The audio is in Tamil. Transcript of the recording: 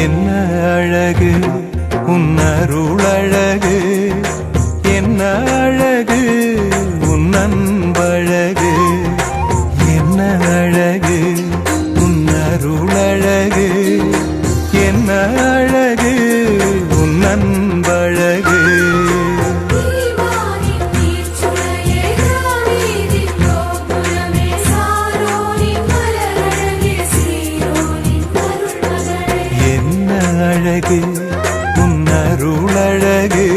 என்ன அழகு உன்னருளழகு, என்ன அழகு உன் அன்பழகு, என்ன அழகு உன்னருளழகு, என்ன அழகு உன் அன்பழகு. என்ன அழகு உன்னருளழகு.